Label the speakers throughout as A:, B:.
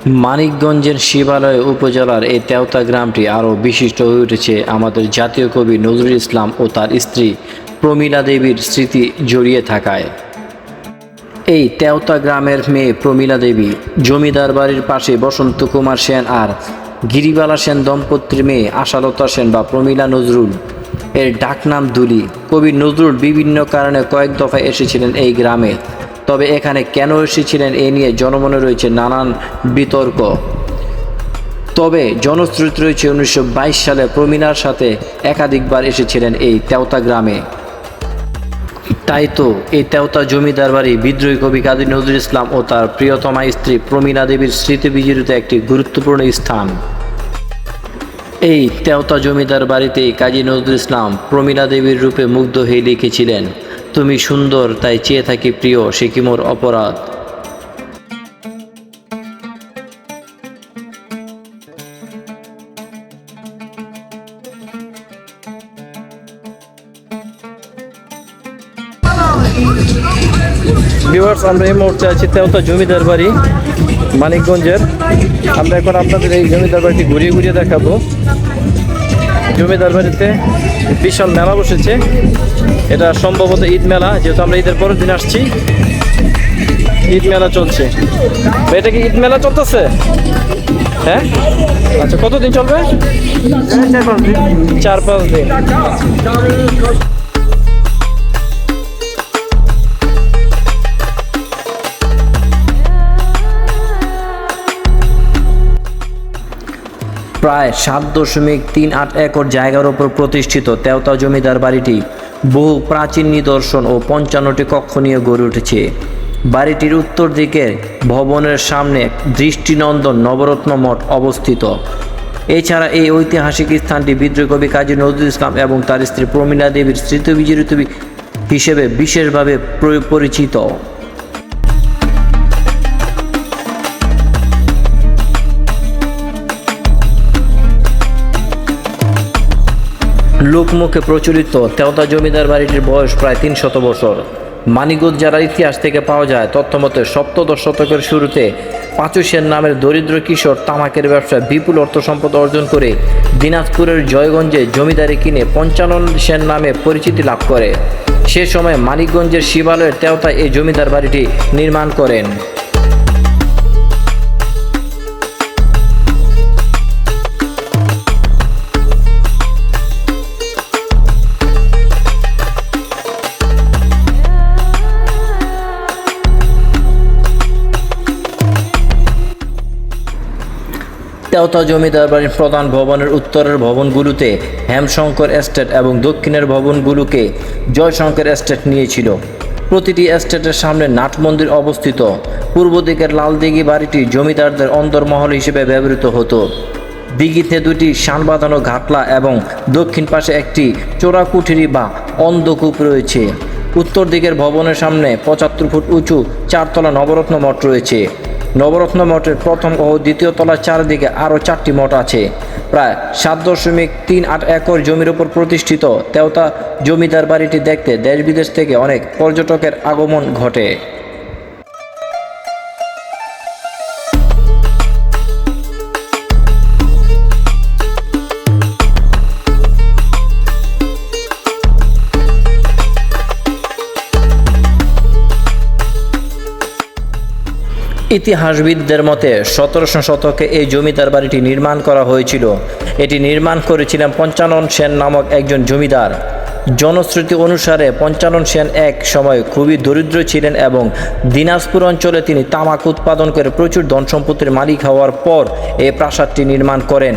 A: মানিকগঞ্জের শিবালয় উপজেলার এই তেওতা গ্রামটি আরও বিশিষ্ট হয়ে উঠেছে আমাদের জাতীয় কবি নজরুল ইসলাম ও তার স্ত্রী প্রমীলা দেবীর স্মৃতি জড়িয়ে থাকায়। এই তেওতা গ্রামের মেয়ে প্রমীলা দেবী জমিদার বাড়ির পাশে বসন্ত কুমার সেন আর গিরিবালা সেন দম্পতির মেয়ে আশালতা সেন বা প্রমীলা নজরুল এর ডাকনাম দুলি। কবি নজরুল বিভিন্ন কারণে কয়েক দফায় এসেছিলেন এই গ্রামে, তবে এখানে কেন এসেছিলেন এ নিয়ে জনমনে রয়েছে নানান বিতর্ক। তবে জনশ্রুতি রয়েছে 1922 সালে প্রমীলার সাথে একাধিকবার এসেছিলেন এই তেওতা গ্রামে। তাই তো এই তেওতা জমিদার বাড়ি বিদ্রোহী কবি কাজী নজরুল ইসলাম ও তার প্রিয়তমা স্ত্রী প্রমীলা দেবীর স্মৃতি বিজড়িত একটি গুরুত্বপূর্ণ স্থান। এই তেওতা জমিদার বাড়িতেই কাজী নজরুল ইসলাম প্রমীলা দেবীর রূপে মুগ্ধ হয়ে লিখেছিলেন, তুমি সুন্দর তাই চেয়ে থাকি প্রিয়, সে কি মোর অপরাধ। ভিউয়ার্স, আমরা এই মুহূর্তে আছি তেওতা জমিদার বাড়ি মানিকগঞ্জের। আমরা এখন আপনাদের এই জমিদার বাড়িটি ঘুরিয়ে ঘুরিয়ে দেখাবো। জমিদার বাড়িতে বিশাল মেলা বসেছে, এটা সম্ভবত ঈদ মেলা, যেহেতু আমরা ঈদের পরের দিন আসছি। ঈদ মেলা চলছে, এটা কি ঈদ মেলা চলতেছে? হ্যাঁ, আচ্ছা, কতদিন চলবে? 4-5 দিন। প্রায় 7.38 একর জায়গার ওপর প্রতিষ্ঠিত তেওতা জমিদার বাড়িটি বহু প্রাচীন নিদর্শন ও 55টি কক্ষ নিয়ে গড়ে উঠেছে। বাড়িটির উত্তর দিকের ভবনের সামনে দৃষ্টিনন্দন নবরত্ন মঠ অবস্থিত। এছাড়া এই ঐতিহাসিক স্থানটি বিদ্রোহী কবি কাজী নজরুল ইসলাম এবং তার স্ত্রী প্রমীলা দেবীর স্মৃতি বিজড়িত হিসেবে বিশেষভাবে পরিচিত। লোকমুখে প্রচলিত তেওতা জমিদার বাড়িটির বয়স প্রায় 300 বছর। মানিকগঞ্জ জেলার ইতিহাস থেকে পাওয়া যায় তথ্যমতে সপ্তদশ শতকের শুরুতে পাঁচু সেন নামের দরিদ্র কিশোর তামাকের ব্যবসায় বিপুল অর্থ সম্পদ অর্জন করে দিনাজপুরের জয়গঞ্জে জমিদারি কিনে পঞ্চানন সেন নামে পরিচিতি লাভ করে। সে সময় মানিকগঞ্জের শিবালয়ের তেওতায় এই জমিদার বাড়িটি নির্মাণ করেন। তেওতা জমিদার বাড়ির প্রধান ভবনের উত্তরের ভবনগুলোতে হেমশঙ্কর এস্টেট এবং দক্ষিণের ভবনগুলোকে জয়শঙ্কর এস্টেট নিয়েছিল। প্রতিটি এস্টেটের সামনে নাট মন্দির অবস্থিত। পূর্ব দিকের লালদিঘি বাড়িটি জমিদারদের অন্দরমহল হিসেবে ব্যবহৃত হতো। দিঘিতে দুটি শান বাঁধানো ঘাটলা এবং দক্ষিণ পাশে একটি চোরাকুঠিরি বা অন্ধকূপ রয়েছে। উত্তর দিকের ভবনের সামনে 75 ফুট উঁচু 4তলা নবরত্ন মঠ রয়েছে। নবরত্ন মঠের প্রথম ও দ্বিতীয় তলার চারদিকে আরও 4টি মঠ আছে। প্রায় 7.38 একর জমির উপর প্রতিষ্ঠিত তেওতা জমিদার বাড়িটি দেখতে দেশ বিদেশ থেকে অনেক পর্যটকের আগমন ঘটে। ইতিহাসবিদদের মতে 17শো শতকে এই জমিদার বাড়িটি নির্মাণ করা হয়েছিল। এটি নির্মাণ করেছিলেন পঞ্চানন সেন নামক একজন জমিদার। জনশ্রুতি অনুসারে পঞ্চানন সেন এক সময় খুবই দরিদ্র ছিলেন এবং দিনাজপুর অঞ্চলে তিনি তামাক উৎপাদন করে প্রচুর ধনসম্পত্তির মালিক হওয়ার পর এই প্রাসাদটি নির্মাণ করেন।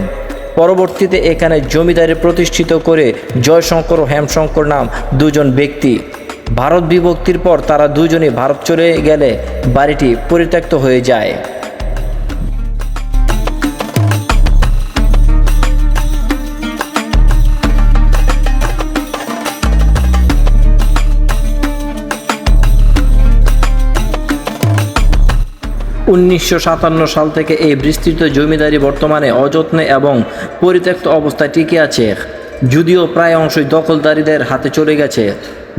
A: পরবর্তীতে এখানে জমিদারি প্রতিষ্ঠিত করে জয়শঙ্কর ও হেমশঙ্কর নাম দুজন ব্যক্তি। ভারত বিভক্তির পর তারা দুজনই ভারত চলে গেলে বাড়িটি পরিত্যক্ত হয়ে যায়। 1957 সাল থেকে এই বিস্তৃত জমিদারি বর্তমানে অযত্নে এবং পরিত্যক্ত অবস্থায় টিকে আছে, যদিও প্রায় অংশই দখলদারীদের হাতে চলে গেছে।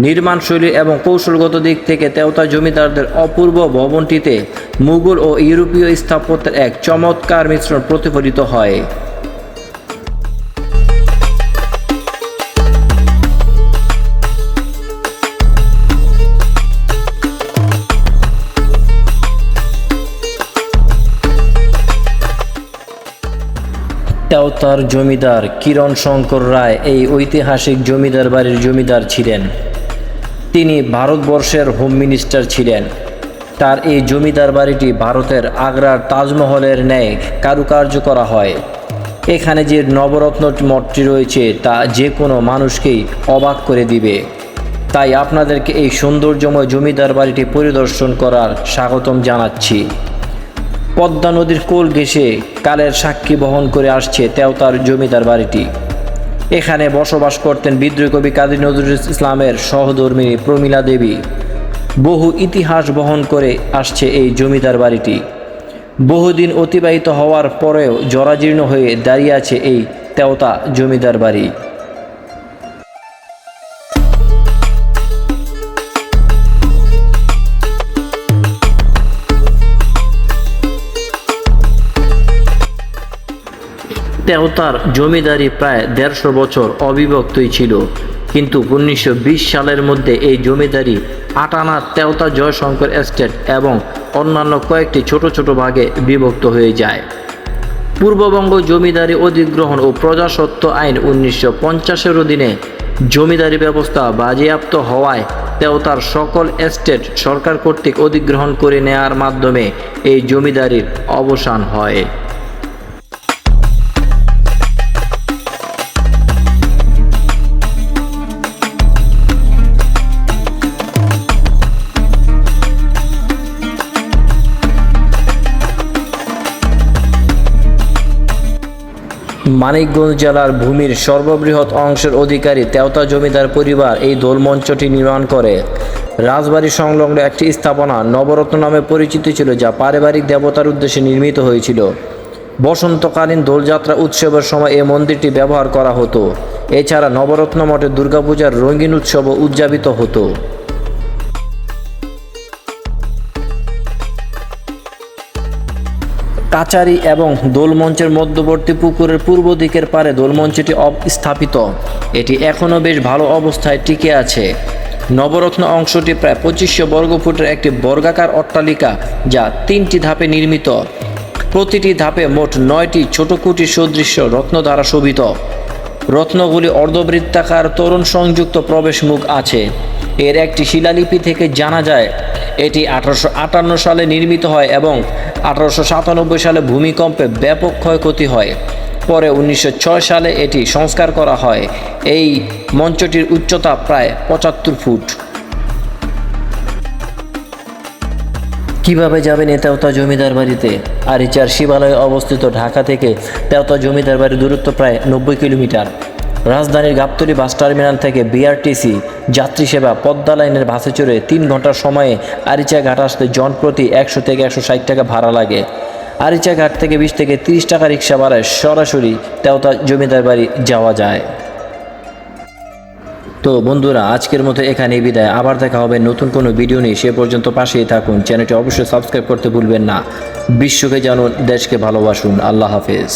A: নির্মাণশৈলী এবং কৌশলগত দিক থেকে তেওতা জমিদারদের অপূর্ব ভবনটিতে মুঘল ও ইউরোপীয় স্থাপত্যের এক চমৎকার মিশ্রণ প্রতিফলিত হয়। তেওতার জমিদার কিরণ শঙ্কর রায় এই ঐতিহাসিক জমিদার বাড়ির জমিদার ছিলেন। তিনি ভারতবর্ষের হোম মিনিস্টার ছিলেন। তার এই জমিদার বাড়িটি ভারতের আগ্রার তাজমহলের ন্যায় কারুকার্য করা হয়। এখানে যে নবরত্ন মঠটি রয়েছে তা যে কোনো মানুষকেই অবাক করে দিবে। তাই আপনাদেরকে এই সৌন্দর্যময় জমিদার বাড়িটি পরিদর্শন করার স্বাগতম জানাচ্ছি। পদ্মা নদীর কোল ঘেঁষে কালের সাক্ষী বহন করে আসছে তেওতার জমিদার বাড়িটি। এখানে বসবাস করতেন বিদ্রোহী কবি কাজী নজরুল ইসলামের সহধর্মিণী প্রমীলা দেবী। বহু ইতিহাস বহন করে আসছে এই জমিদার বাড়িটি। বহুদিন অতিবাহিত হওয়ার পরেও জরাজীর্ণ হয়ে দাঁড়িয়ে আছে এই তেওতা জমিদার বাড়ি। তেওতার জমিদারি প্রায় ১৫০ বছর অবিভক্তই ছিল, কিন্তু ১৯২০ সালের মধ্যে এই জমিদারি আটানা তেওতা জয়শঙ্কর এস্টেট এবং অন্যান্য কয়েকটি ছোট ছোট ভাগে বিভক্ত হয়ে যায়। পূর্ববঙ্গ জমিদারি অধিগ্রহণ ও প্রজাস্বত্ব আইন ১৯৫০-এর অধীনে জমিদারি ব্যবস্থা বাজেয়াপ্ত হওয়ায় তেওতার সকল এস্টেট সরকার কর্তৃক অধিগ্রহণ করে নেয়ার মাধ্যমে এই জমিদারির অবসান হয়। মানিকগঞ্জ জেলার ভূমির সর্ববৃহৎ অংশের অধিকারী তেওতা জমিদার পরিবার এই দোলমঞ্চটি নির্মাণ করে। রাজবাড়ি সংলগ্ন একটি স্থাপনা নবরত্ন নামে পরিচিত ছিল, যা পারিবারিক দেবতার উদ্দেশ্যে নির্মিত হয়েছিল। বসন্তকালীন দোলযাত্রা উৎসবের সময় এই মন্দিরটি ব্যবহার করা হতো। এছাড়া নবরত্ন মঠে দুর্গাপূজার রঙিন উৎসবও উদযাপিত হতো। কাচারি এবং দোলমঞ্চের মধ্যবর্তী পুকুরের পূর্ব দিকের পারে দোলমঞ্চটি স্থাপিত। এটি এখনও বেশ ভালো অবস্থায় টিকে আছে। নবরত্ন অংশটি প্রায় ২৫০০ বর্গফুটের একটি বর্গাকার অট্টালিকা, যা ৩টি ধাপে নির্মিত। প্রতিটি ধাপে মোট ৯টি ছোট কুটির সদৃশ্য রত্ন দ্বারা শোভিত। রত্নগুলি অর্ধবৃত্তাকার তোরণ সংযুক্ত প্রবেশ মুখ আছে। এর একটি শিলালিপি থেকে জানা যায় এটি ১৮৫৮ সালে নির্মিত হয় এবং ১৮৯৭ সালে ভূমিকম্পে ব্যাপক ক্ষয়ক্ষতি হয়। পরে ১৯০৬ সালে এটি সংস্কার করা হয়। এই মঞ্চটির উচ্চতা প্রায় ৭৫ ফুট। কিভাবে যাবেন এই তেওতা জমিদার বাড়িতে? আরিচার শিবালয়ে অবস্থিত ঢাকা থেকে তেওতা জমিদার বাড়ির দূরত্ব প্রায় ৯০ কিলোমিটার। রাজধানীর গাবতলী বাস টার্মিনাল থেকে বিআরটিসি যাত্রী সেবা পদ্মা লাইনের বাসে চড়ে ৩ ঘন্টার সময়ে আরিচা ঘাট আসতে জনপ্রতি ১০০ থেকে ১৬০ টাকা ভাড়া লাগে। আরিচা ঘাট থেকে ২০ থেকে ৩০ টাকা রিক্সা ভাড়ায় সরাসরি তেওতা জমিদার বাড়ি যাওয়া যায়। তো বন্ধুরা, আজকের মতো এখানেই বিদায়। আবার দেখা হবে নতুন কোনো ভিডিও নিয়ে। সে পর্যন্ত পাশেই থাকুন। চ্যানেলটি অবশ্যই সাবস্ক্রাইব করতে ভুলবেন না। বিশ্বকে জানুন, দেশকে ভালোবাসুন। আল্লাহ হাফেজ।